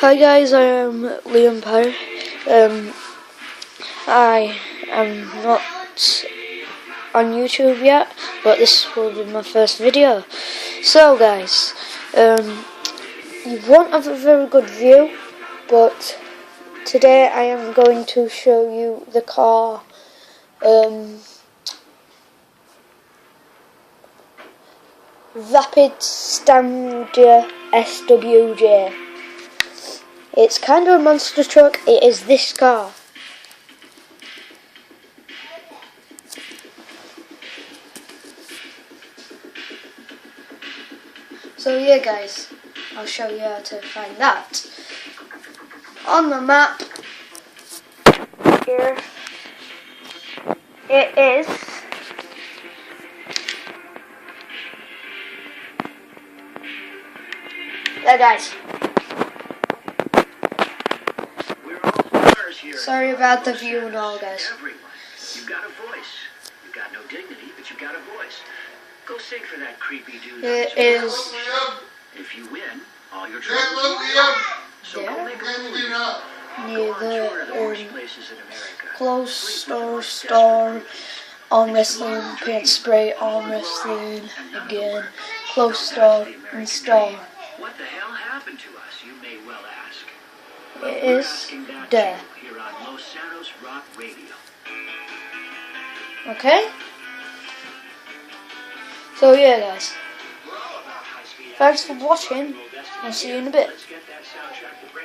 Hi guys, I am Liam Power. I am not on YouTube yet, but this will be my first video. So guys, you won't have a very good view, but today I am going to show you the car Rapid Stanager SWJ. It's kind of a monster truck. It is this car. So yeah guys, I'll show you how to find that. On the map here it is there guys. Sorry about the view and all guys. You've got a voice. You've got no dignity, but you've got a voice. Go sing for that creepy dude. It is if you win, all your troubles will be over. So go make a movie. near the worst the places in America. clothes store, arm wrestling, paint spray, arm wrestling, again, clothes store and store. What the hell happened to us, you may well ask. It is there. Here on Los Santos Rock Radio. Okay? So yeah guys, thanks for watching, I'll see you in a bit. Let's get that soundtrack to break.